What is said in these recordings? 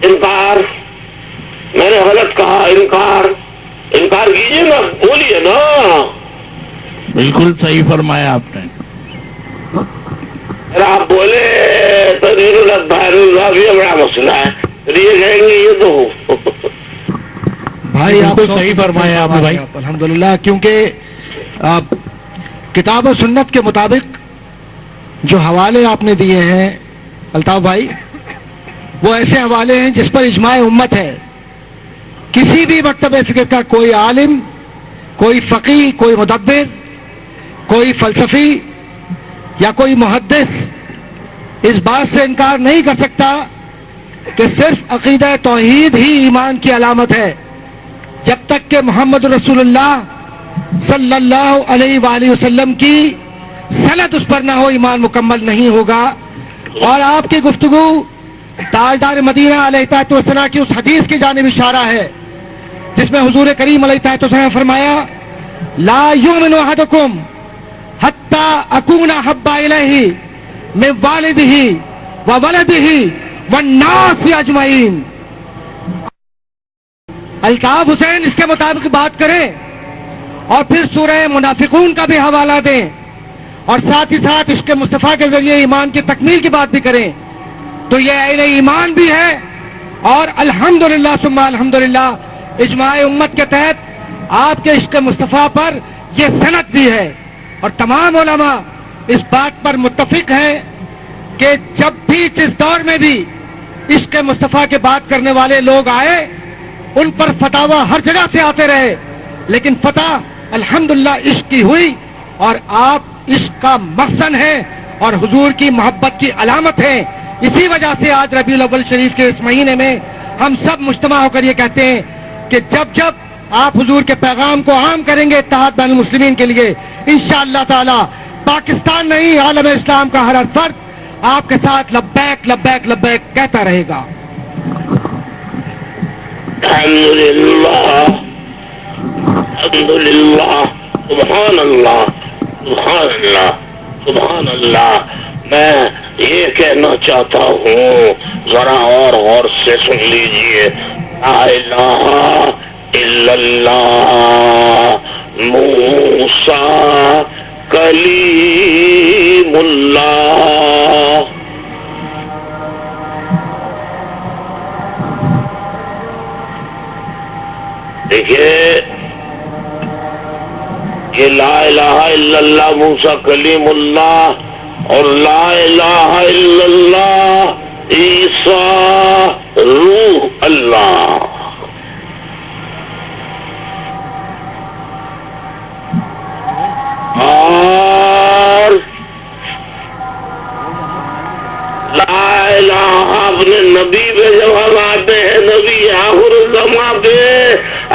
انکار، میں نے غلط کہا، انکار کیجیے نا، بولیے نا. بالکل صحیح فرمایا آپ نے. اگر آپ بولے تو یہ بڑا مسئلہ ہے، پھر یہ کہیں گے یہ تو بھائی آپ بالکل صحیح فرمایا آپ نے بھائی. الحمدللہ، کیونکہ کتاب و سنت کے مطابق جو حوالے آپ نے دیے ہیں الطاف بھائی، وہ ایسے حوالے ہیں جس پر اجماع امت ہے. کسی بھی مرتبہ فکر کا کوئی عالم، کوئی فقیہ، کوئی مدبر، کوئی فلسفی یا کوئی محدث اس بات سے انکار نہیں کر سکتا کہ صرف عقیدہ توحید ہی ایمان کی علامت ہے. جب تک کہ محمد رسول اللہ صلی اللہ علیہ وآلہ وسلم کی سند اس پر نہ ہو، ایمان مکمل نہیں ہوگا. اور آپ کی گفتگو تاجدار مدینہ علیہ السلام کی اس حدیث کی جانب اشارہ ہے جس میں حضور کریم علیہ السلام نے فرمایا لا یؤمن احدکم حتی اکون احب الیہ من والدہ وولدہ والناس اجمعین. الطاف حسین اس کے مطابق بات کریں اور پھر سورہ منافقون کا بھی حوالہ دیں اور ساتھ ہی ساتھ عشق مصطفیٰ کے ذریعے ایمان کی تکمیل کی بات بھی کریں تو یہ اہل ایمان بھی ہے. اور الحمدللہ ثم الحمدللہ اجماع امت کے تحت آپ کے عشق مصطفیٰ پر یہ سند بھی ہے. اور تمام علماء اس بات پر متفق ہیں کہ جب بھی جس دور میں بھی عشق مصطفیٰ کے بات کرنے والے لوگ آئے ان پر فتاوی ہر جگہ سے آتے رہے، لیکن فتح الحمدللہ عشق کی ہوئی اور آپ عشق کا مخزن ہیں اور حضور کی محبت کی علامت ہیں. اسی وجہ سے آج ربیع الاول شریف کے اس مہینے میں ہم سب مجتمع ہو کر یہ کہتے ہیں کہ جب آپ حضور کے پیغام کو عام کریں گے اتحاد بین المسلمین کے لیے، انشاءاللہ تعالی پاکستان نہیں عالم اسلام کا ہر فرد آپ کے ساتھ لبیک لبیک لبیک کہتا رہے گا. الحمدللہ، الحمدللہ، سبحان اللہ، سبحان اللہ، سبحان اللہ. میں یہ کہنا چاہتا ہوں، ذرا اور غور سے سن لیجئے. لا الہ الا اللہ موسیٰ کلیم اللہ. دیکھیے، یہ لا الہ الا اللہ موسیٰ کلیم اللہ اور لا الہ الا اللہ عیسیٰ روح اللہ. اور لا الہ اپنے نبی پہ جب ہم آتے ہیں، نبی آخر الزمان پہ،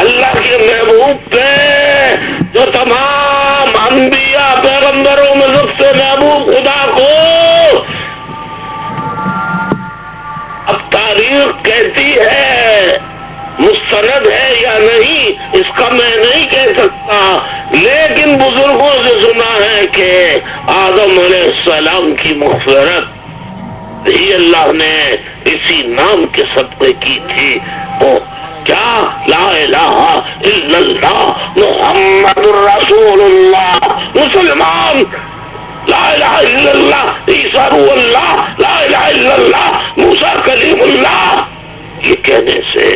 اللہ کے محبوب پہ، جو تمام انبیاء پیغمبروں میں سب سے محبوب خدا کو اب تاریخ کہتی ہے مستند ہے یا نہیں اس کا میں نہیں کہہ سکتا، لیکن بزرگوں سے سنا ہے کہ آدم علیہ السلام کی مغفرت ہی اللہ نے اسی نام کے صدقے کی تھی. وہ کیا؟ لا الہ الا اللہ محمد الرسول اللہ. مسلمان لا الہ الا اللہ عیسیٰ روح اللہ، لا الہ الا اللہ موسیٰ کلیم اللہ، یہ کہنے سے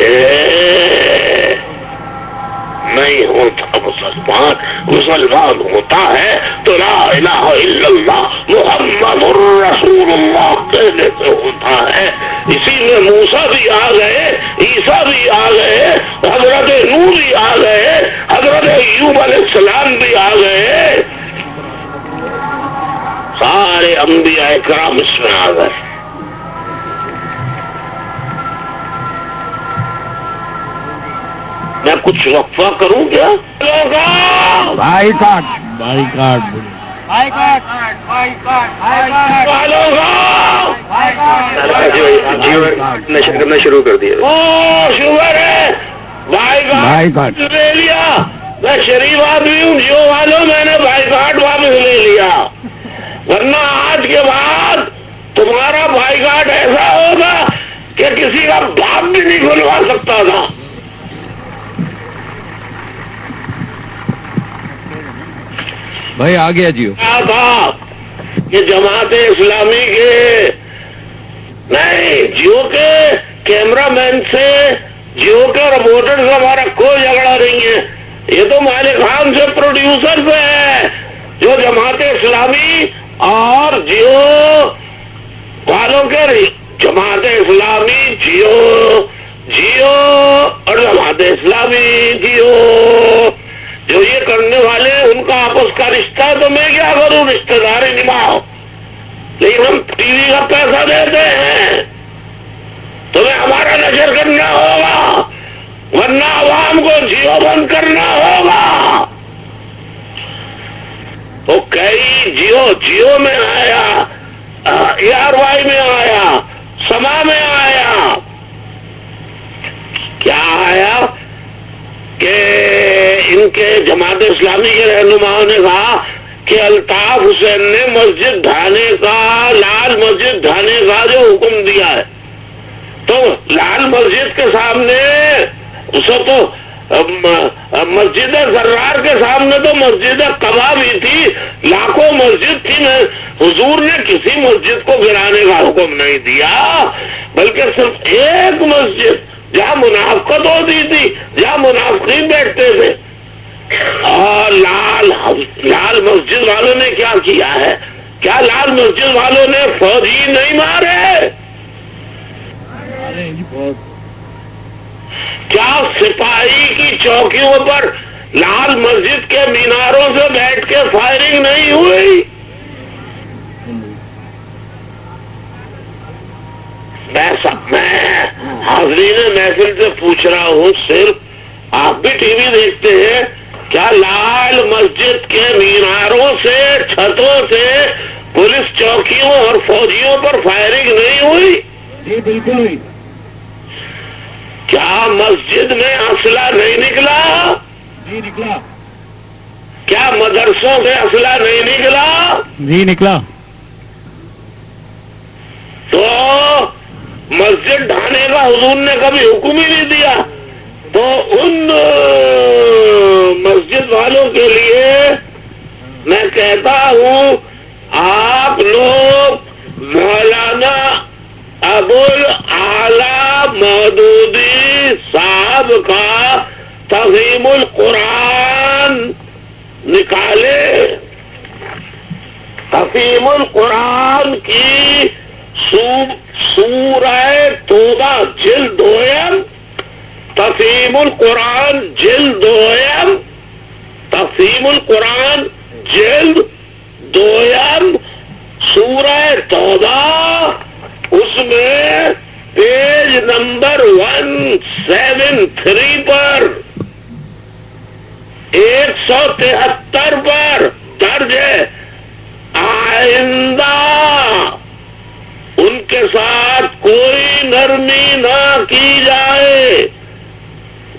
نہیں ہوتا مسلمان. مسلمان ہوتا ہے تو لا الہ الا اللہ محمد الرسول اللہ کہنے سے ہوتا ہے. اسی میں موسیٰ بھی آ گئے، عیسیٰ بھی آ گئے، حضرت نوح بھی آ گئے، حضرت ایوب علیہ السلام بھی آ گئے، سارے انبیاء کرام اس میں آ گئے. میں کچھ وقفہ کروں کیا؟ بھائی کاٹ بھائی کاٹ کرنا شروع کر دیا. او شوگر ہے بھائی کاٹ لے لیا. میں شریف آدمی ہوں، جیو والوں میں نے بھائی کاٹ واپس لے لیا، ورنہ آج کے بعد تمہارا بھائی کاٹ ایسا ہوگا کسی کا باپ بھی نہیں کھلوا سکتا تھا. بھائی آ گیا جیو. کیا تھا کہ جماعت اسلامی کے نہیں، جیو کے کیمرہ مین سے، جیو کے رپورٹر سے ہمارا کوئی جھگڑا نہیں ہے. یہ تو مالک خان سے پروڈیوسر سے ہے جو جماعت اسلامی اور جیو والوں کے، جماعت اسلامی جیو اور جماعت اسلامی جیو جو یہ کرنے والے ان کا آپس کا رشتہ ہے. تو میں کیا کروں، رشتہ داری نبھاؤ، لیکن ہم ٹی وی کا پیسہ دیتے ہیں، تمہیں ہمارا نشر کرنا ہوگا ورنہ عوام کو جیو بند کرنا ہوگا. تو کئی جیو میں آیا، ARY میں آیا، سما میں آیا. کیا آیا کہ ان کے جماعت اسلامی کے رہنماؤں نے کہا کہ الطاف حسین نے مسجد ڈھانے کا، لال مسجد ڈھانے کا جو حکم دیا ہے، تو لال مسجد کے سامنے اسے تو مسجد زرار کے سامنے تو مسجد قبا بھی تھی، لاکھوں مسجد تھی. حضور نے کسی مسجد کو گرانے کا حکم نہیں دیا، بلکہ صرف ایک مسجد جہاں منافقت ہوتی تھی، جہاں منافقین بیٹھتے تھے. اور لال مسجد والوں نے کیا کیا ہے؟ کیا لال مسجد والوں نے فوجی نہیں مارے؟ کیا سپاہی کی چوکیوں پر لال مسجد کے میناروں سے بیٹھ کے فائرنگ نہیں ہوئی؟ میں حاضرین محفل سے پوچھ رہا ہوں، صرف آپ بھی ٹی وی دیکھتے ہیں، کیا لال مسجد کے میناروں سے، چھتوں سے پولیس چوکیوں اور فوجیوں پر فائرنگ نہیں ہوئی؟ جی بالکل. کیا مسجد میں اسلحہ نہیں نکلا؟ جی نکلا. کیا مدرسوں سے اسلحہ نہیں نکلا؟ جی نکلا. تو مسجد ڈھانے کا حضور نے کبھی حکم ہی نہیں دیا. تو ان مسجد والوں کے لیے میں کہتا ہوں، آپ لوگ مولانا ابوالعالی مودودی صاحب کا تفہیم القرآن نکالے. تفہیم القرآن کی سورہ توبہ جلد دویم، تفہیم القرآن جلد دویم، تفہیم القرآن جلد دویم، سورہ توبہ، اس میں پیج نمبر 173 پر، 173 پر درج ہے، آئندہ ان کے ساتھ کوئی نرمی نہ کی جائے،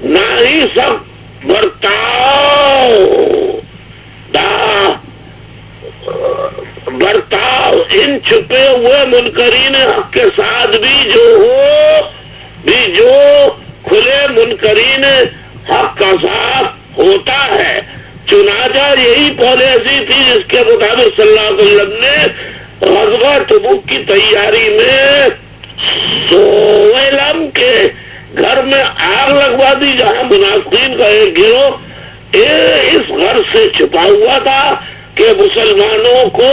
نہ ہی سب برتاؤ ان چھپے ہوئے منکرین حق کے ساتھ بھی جو کھلے منکرین حق کا ساتھ ہوتا ہے. چنانچہ یہی پالیسی تھی جس کے مطابق صلی اللہ علیہ وسلم نے غزوہ تبوک کی تیاری میں سویلم کے گھر میں آگ لگوا دی، جہاں منافقین کا ایک گروہ اس گھر سے چھپا ہوا تھا کہ مسلمانوں کو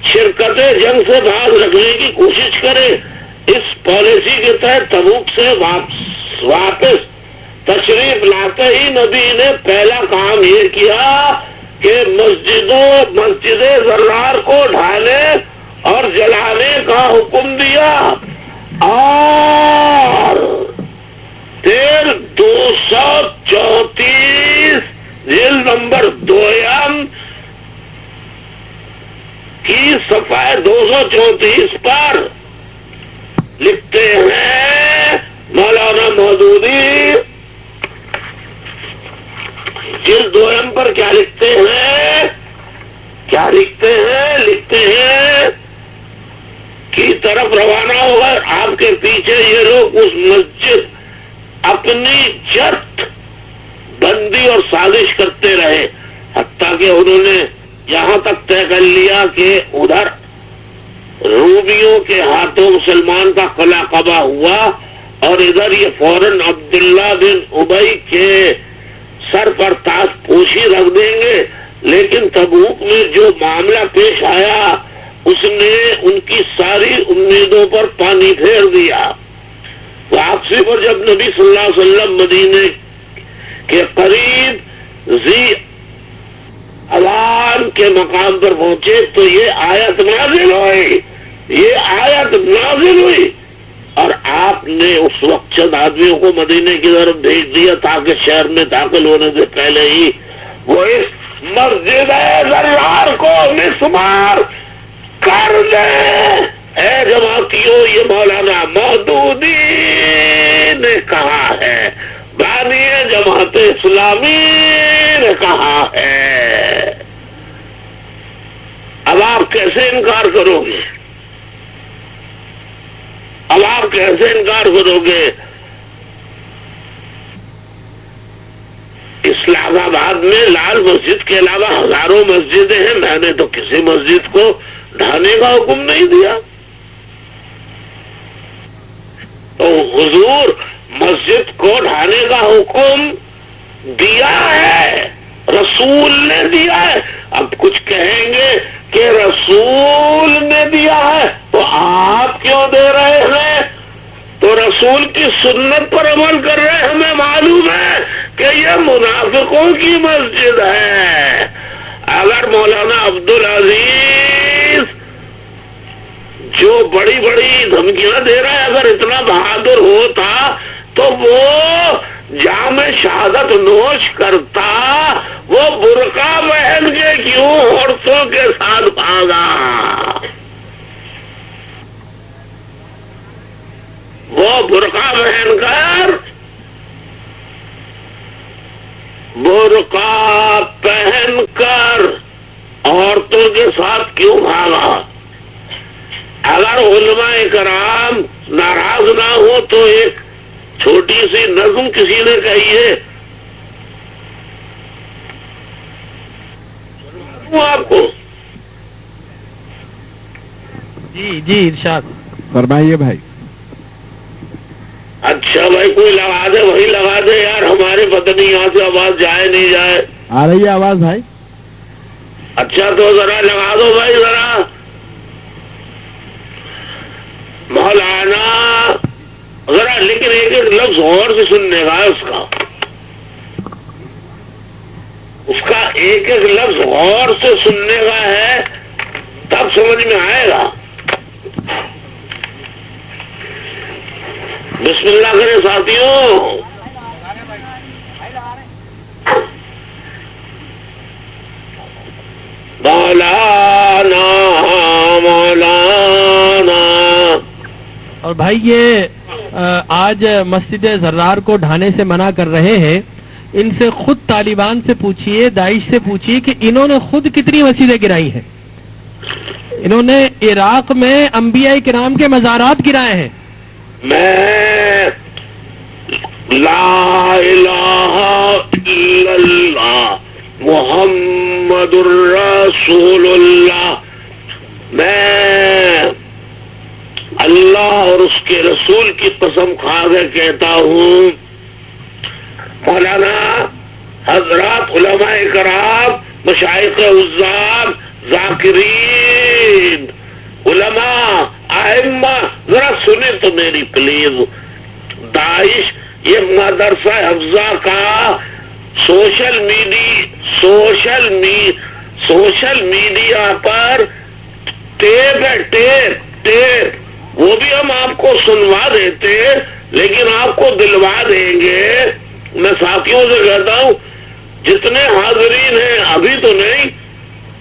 شرکت جنگ سے باز رکھنے کی کوشش کرے. اس پالیسی کے تحت تبوک سے واپس تشریف لاتے ہی نبی نے پہلا کام یہ کیا کہ مسجد زرار کو ڈھانے اور جلانے کا حکم دیا. اور پھر 234 جلد نمبر 2 کی صفحہ 234 پر لکھتے ہیں مولانا مودودی، جلد 2 پر کیا لکھتے ہیں؟ لکھتے ہیں کہ طرف روانہ ہو گئے. آپ کے پیچھے یہ لوگ اس مسجد اپنی جت بندی اور سازش کرتے رہے, حتیٰ کہ انہوں نے یہاں تک طے کر لیا کہ ادھر رومیوں کے ہاتھوں مسلمان کا قلعہ قبا ہوا اور ادھر یہ فوراً عبداللہ بن ابی کے سر پر تاج پوشی رکھ دیں گے. لیکن تبوک میں جو معاملہ پیش آیا اس نے ان کی ساری امیدوں پر پانی پھیر دیا. واپسی پر جب نبی صلی اللہ علیہ وسلم مدینے کے قریب ذی عوان کے مقام پر پہنچے تو یہ آیت نازل ہوئی اور آپ نے اس وقت چند آدمیوں کو مدینے کی طرف بھیج دیا تاکہ شہر میں داخل ہونے سے پہلے ہی وہ اس مسجد زرار کو مسمار کر دیں. اے جماعتیوں, یہ مولانا مودودی نے کہا ہے, بانی جماعت اسلامی نے کہا ہے. اب آپ کیسے انکار کرو گے؟ اب آپ کیسے انکار کرو گے؟ اسلام آباد میں لال مسجد کے علاوہ ہزاروں مسجدیں ہیں. میں نے تو کسی مسجد کو ڈھانے کا حکم نہیں دیا. تو حضور مسجد کو ڈھانے کا حکم دیا ہے, رسول نے دیا ہے. اب کچھ کہیں گے کہ رسول نے دیا ہے تو آپ کیوں دے رہے ہیں؟ تو رسول کی سنت پر عمل کر رہے ہیں. ہمیں معلوم ہے کہ یہ منافقوں کی مسجد ہے. اگر مولانا عبدالعزیز جو بڑی بڑی دھمکیاں دے رہا ہے اگر اتنا بہادر ہوتا تو وہ جام شہادت نوش کرتا, وہ برقع پہن کے کیوں عورتوں کے ساتھ بھاگا؟ وہ برقع پہن کر عورتوں کے ساتھ کیوں بھاگا؟ اگر علماء کرام ناراض نہ ہو تو ایک چھوٹی سی نظم کسی نے کہی ہے, آپ کو. جی جی ارشاد فرمائیے بھائی. اچھا بھائی, کوئی لگا دے, وہی لگا دے یار, ہمارے پتہ نہیں یہاں سے آواز جائے نہیں جائے. آ رہی ہے آواز بھائی؟ اچھا تو ذرا لگا دو بھائی ذرا. مولانا ذرا لیکن ایک ایک لفظ غور سے سننے کا ہے, اس کا ایک ایک لفظ غور سے سننے کا ہے, تب سمجھ میں آئے گا. بسم اللہ کریں ساتھیوں. مولانا مولانا. اور بھائی یہ آج مسجد زرار کو ڈھانے سے منع کر رہے ہیں, ان سے خود طالبان سے پوچھئے, داعش سے پوچھئے کہ انہوں نے خود کتنی مسجدیں گرائی ہیں. انہوں نے عراق میں انبیاء کرام کے مزارات گرائے ہیں. میں لا الہ الا اللہ محمد الرسول اللہ, میں اللہ اور اس کے رسول کی قسم کھا کے کہتا ہوں. مولانا حضرات علماء کرام, مشائخ عزاب, ذاکرین, علماء, ائمہ, ذرا سنیں تو میری پلیز. داعش یہ مدرسہ حفظہ کا سوشل میڈیا پر ٹیپ ہے, ٹیپ وہ بھی ہم آپ کو سنوا دیتے لیکن آپ کو دلوا دیں گے. میں ساتھیوں سے کہتا ہوں جتنے حاضرین ہیں ابھی تو نہیں,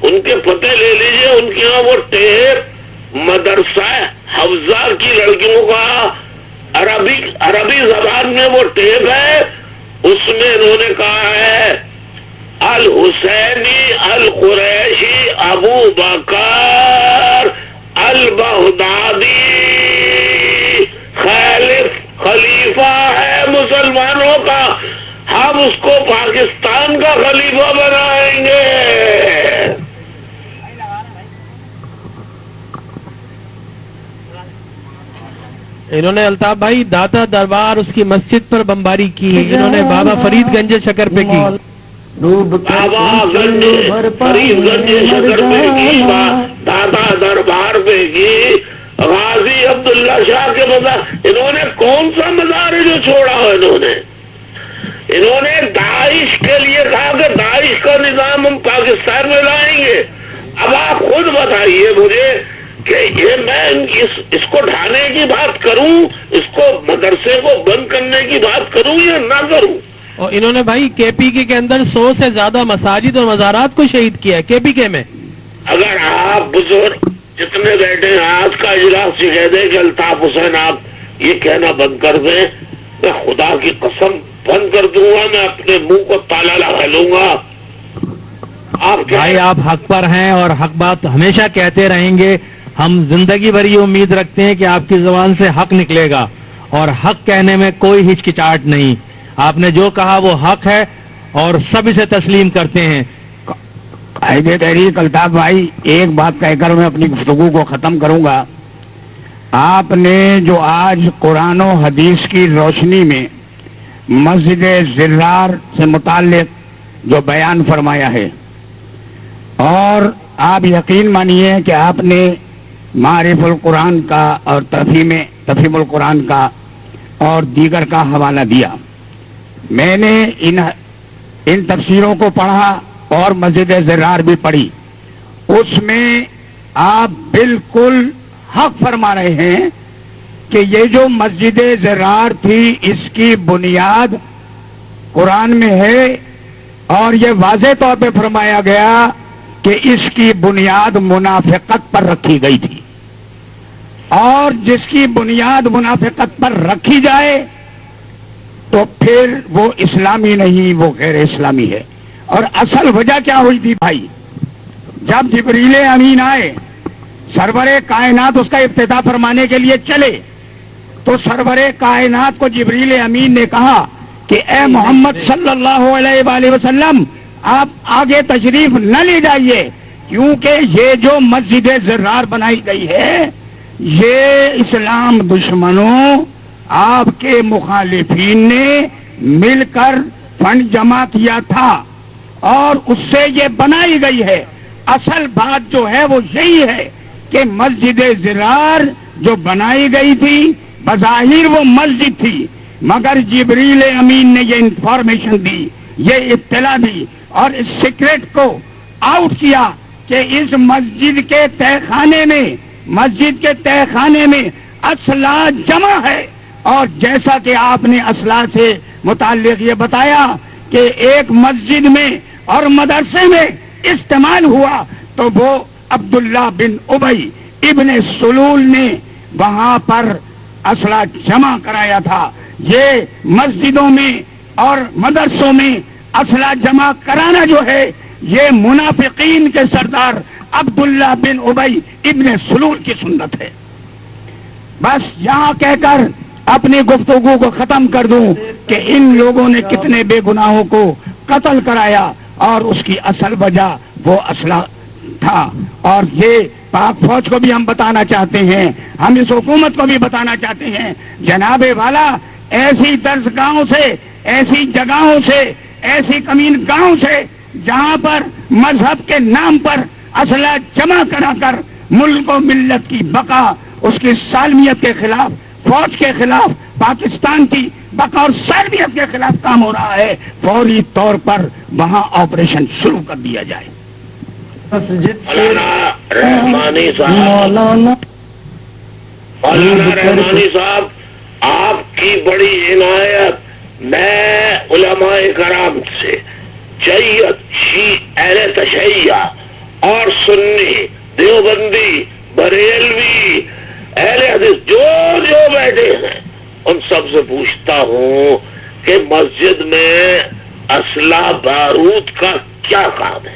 ان کے پتہ لے لیجئے. ان کے یہاں وہ ٹیپ مدرسہ حفظہ کی لڑکیوں کا عربی زبان میں وہ ٹیپ ہے, اس میں انہوں نے کہا ہے الحسینی القریشی ابو بکر البغدادی خلیفہ ہے مسلمانوں کا، ہم اس کو پاکستان کا خلیفہ بنائیں گے۔ انہوں نے الطاف بھائی داتا دربار اس کی مسجد پر بمباری کی، انہوں نے بابا فرید گنج شکر پہ کی، بابا گنج فرید گنج شکر پہ کی، داتا دربار پہ کی، غازی عبداللہ شاہ کے مزار، انہوں نے کون سا مزار ہے جو چھوڑا ہو؟ انہوں نے داعش کے لیے کہا کہ داعش کا نظام ہم پاکستان میں لائیں گے۔ اب آپ خود بتائیے مجھے کہ یہ میں اس کو ڈھانے کی بات کروں، اس کو مدرسے کو بند کرنے کی بات کروں یا نہ کروں؟ اور انہوں نے بھائی کے پی کے اندر 100 سے زیادہ مساجد اور مزارات کو شہید کیا ہے کے پی کے میں۔ اگر آپ بزرگ جتنے بیٹھے ہیں آج کا اجلاس یہ کہہ دیں کہ الطاف حسین آپ یہ کہنا بند کر دیں، میں خدا کی قسم بند کر دوں گا، میں اپنے منہ کو تالا لگا لوں گا۔ آپ بھائی آپ حق پر ہیں اور حق بات ہمیشہ کہتے رہیں گے، ہم زندگی بھر یہ امید رکھتے ہیں کہ آپ کی زبان سے حق نکلے گا اور حق کہنے میں کوئی ہچکچاہٹ نہیں، آپ نے جو کہا وہ حق ہے اور سب اسے تسلیم کرتے ہیں۔ قائد تحریک الطاف بھائی، ایک بات کہہ کر میں اپنی گفتگو کو ختم کروں گا۔ آپ نے جو آج قرآن و حدیث کی روشنی میں مسجد زرار سے متعلق جو بیان فرمایا ہے، اور آپ یقین مانیے کہ آپ نے معرف القرآن کا اور تفہیم القرآن کا اور دیگر کا حوالہ دیا، میں نے ان تفسیروں کو پڑھا اور مسجد زرار بھی پڑھی، اس میں آپ بالکل حق فرما رہے ہیں کہ یہ جو مسجد زرار تھی اس کی بنیاد قرآن میں ہے، اور یہ واضح طور پہ فرمایا گیا کہ اس کی بنیاد منافقت پر رکھی گئی تھی، اور جس کی بنیاد منافقت پر رکھی جائے تو پھر وہ اسلامی نہیں، وہ غیر اسلامی ہے۔ اور اصل وجہ کیا ہوئی تھی بھائی؟ جب جبریل امین آئے، سرور کائنات اس کا افتتاح فرمانے کے لیے چلے، تو سرور کائنات کو جبریل امین نے کہا کہ اے محمد صلی اللہ علیہ وآلہ وسلم، آپ آگے تشریف نہ لے جائیے، کیونکہ یہ جو مسجد زرار بنائی گئی ہے یہ اسلام دشمنوں، آپ کے مخالفین نے مل کر فنڈ جمع کیا تھا اور اس سے یہ بنائی گئی ہے۔ اصل بات جو ہے وہ یہی ہے کہ مسجد زرار جو بنائی گئی تھی بظاہر وہ مسجد تھی، مگر جبریل امین نے یہ انفارمیشن دی، یہ اطلاع دی اور اس سیکرٹ کو آؤٹ کیا کہ اس مسجد کے تہ خانے میں اسلحہ جمع ہے۔ اور جیسا کہ آپ نے اسلحہ سے متعلق یہ بتایا کہ ایک مسجد میں اور مدرسے میں استعمال ہوا، تو وہ عبداللہ بن ابی ابن سلول نے وہاں پر اسلحہ جمع کرایا تھا۔ یہ مسجدوں میں اور مدرسوں میں اسلحہ جمع کرانا جو ہے یہ منافقین کے سردار عبداللہ بن ابی ابن سلول کی سنت ہے۔ بس یہاں کہہ کر اپنی گفتگو کو ختم کر دوں کہ ان لوگوں نے کتنے بے گناہوں کو قتل کرایا، اور اس کی اصل وجہ وہ اسلحہ تھا۔ اور یہ پاک فوج کو بھی ہم بتانا چاہتے ہیں، ہم اس حکومت کو بھی بتانا چاہتے ہیں، جناب والا ایسی درسگاہوں سے، ایسی جگہوں سے، ایسی کمین گاہوں سے جہاں پر مذہب کے نام پر اسلحہ جمع کرا کر ملک و ملت کی بقا، اس کی سالمیت کے خلاف، فوج کے خلاف، پاکستان کی بقا اور سالمیت کے خلاف کام ہو رہا ہے، فوری طور پر وہاں آپریشن شروع کر دیا جائے۔ مولانا رحمانی صاحب آپ کی بڑی عنایت، میں علماء کرام سے اہل تشیع اور سنی، دیوبندی، بریلوی، اہل حدیث جو بیٹھے ہیں ان سب سے پوچھتا ہوں کہ مسجد میں اسلحہ بارود کا کیا کام ہے؟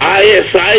ISI